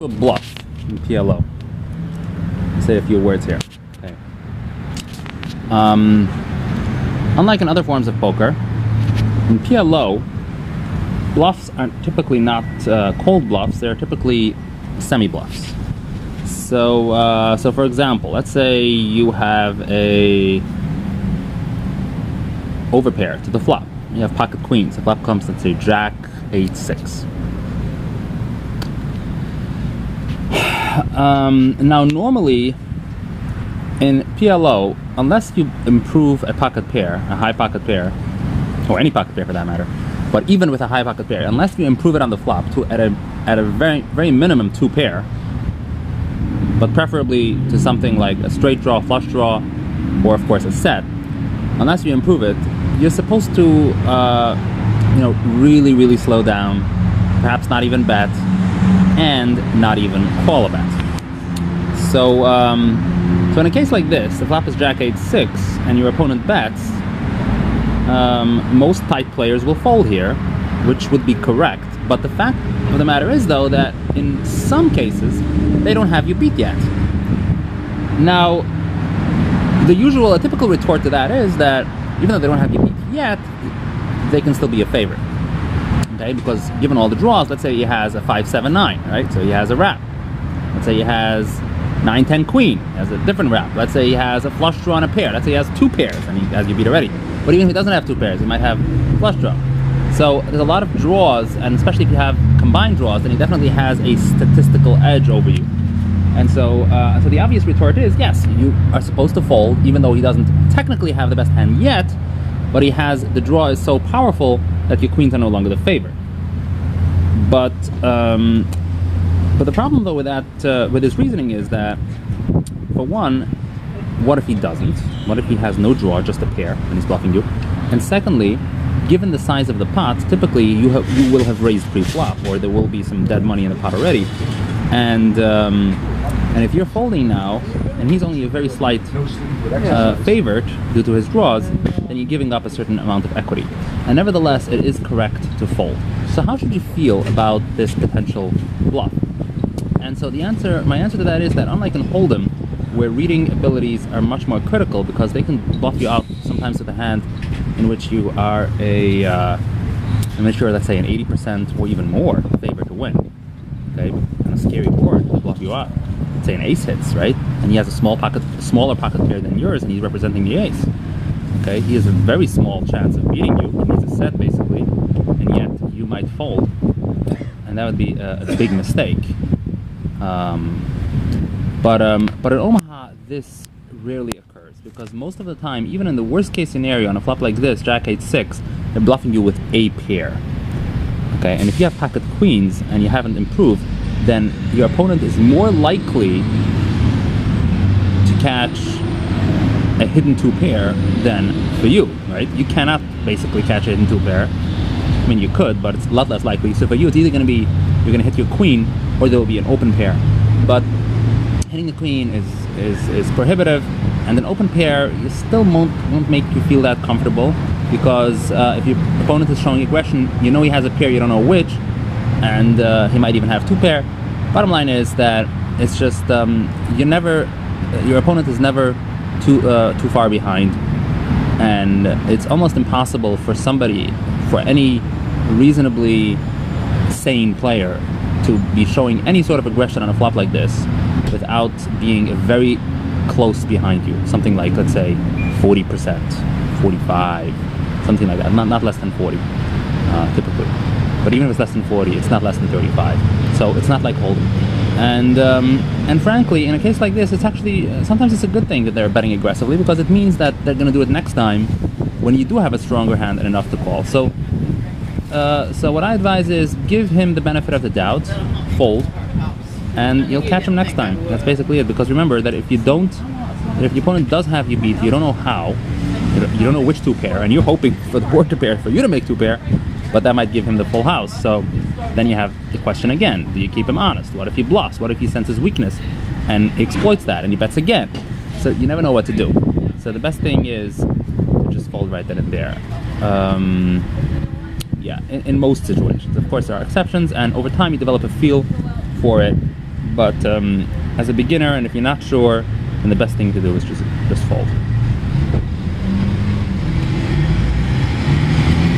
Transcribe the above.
A bluff in PLO. Say a few words here. Okay. Unlike in other forms of poker, in PLO, bluffs are typically not cold bluffs. They're typically semi-bluffs. So, for example, let's say you have a overpair to the flop. You have pocket queens. The flop comes, let's say, Jack 8-6. Now, normally in PLO, unless you improve a pocket pair, a high pocket pair, or any pocket pair for that matter, but even with a high pocket pair, unless you improve it on the flop to at a very minimum 2 pair, but preferably to something like a straight draw, flush draw, or of course a set, unless you improve it, you're supposed to really slow down, perhaps not even bet, and not even call a bet. So in a case like this, the flop is Jack 8-6 and your opponent bets, most tight players will fold here, which would be correct. But the fact of the matter is, though, that in some cases they don't have you beat yet. Now, a typical retort to that is that even though they don't have you beat yet, they can still be a favorite. Okay, because given all the draws, let's say he has a 5-7-9, right? So he has a wrap. Let's say he has 9-10 queen, he has a different wrap. Let's say he has a flush draw and a pair. Let's say he has 2 pairs and he has you beat already. But even if he doesn't have 2 pairs, he might have flush draw. So there's a lot of draws, and especially if you have combined draws, then he definitely has a statistical edge over you. And so the obvious retort is, yes, you are supposed to fold, even though he doesn't technically have the best hand yet, but the draw is so powerful that your queens are no longer the favorite. But the problem though with that, with his reasoning is that, for one, what if he doesn't? What if he has no draw, just a pair, and he's bluffing you? And secondly, given the size of the pots, typically you will have raised pre-flop, or there will be some dead money in the pot already. And if you're folding now, and he's only a very slight favorite due to his draws, then you're giving up a certain amount of equity. And nevertheless, it is correct to fold. So how should you feel about this potential bluff? And so my answer to that is that unlike in Hold'em, where reading abilities are much more critical because they can bluff you out sometimes with a hand in which you are let's say an 80% or even more favorite to win. Okay, and a scary board will bluff you out. Let's say an ace hits, right? And he has a smaller pocket pair than yours, and he's representing the ace. Okay, he has a very small chance of beating you. He needs a set basically, and yet you might fold, and that would be a big mistake. But in Omaha, this rarely occurs because most of the time, even in the worst case scenario on a flop like this, Jack 8-6, they're bluffing you with a pair. Okay, and if you have pocket queens and you haven't improved, then your opponent is more likely to catch a hidden 2 pair than for you, right? You cannot basically catch a hidden 2 pair. I mean, you could, but it's a lot less likely. So for you, it's either going to be you're going to hit your queen, or there will be an open pair. But hitting a queen is prohibitive, and an open pair you still won't make you feel that comfortable, because if your opponent is showing aggression, you know he has a pair, you don't know which, and he might even have 2 pair. Bottom line is that it's just your opponent is never too far behind, and it's almost impossible for any reasonably sane player to be showing any sort of aggression on a flop like this without being very close behind you. Something like, let's say, 40%, 45, something like that. Not less than 40, typically. But even if it's less than 40, it's not less than 35. So it's not like Hold'em. And frankly, in a case like this, it's actually sometimes it's a good thing that they're betting aggressively, because it means that they're going to do it next time when you do have a stronger hand and enough to call. So what I advise is give him the benefit of the doubt, fold, and you'll catch him next time. That's basically it. Because remember that if your opponent does have you beat, you don't know how, you don't know which 2 pair, and you're hoping for the board to pair for you to make 2 pair, but that might give him the full house. So then you have the question again: do you keep him honest? What if he bluffs? What if he senses weakness and he exploits that and he bets again? So you never know what to do. So the best thing is to just fold right then and there. Yeah, in most situations. Of course, there are exceptions, and over time you develop a feel for it, but as a beginner, and if you're not sure, then the best thing to do is just fold.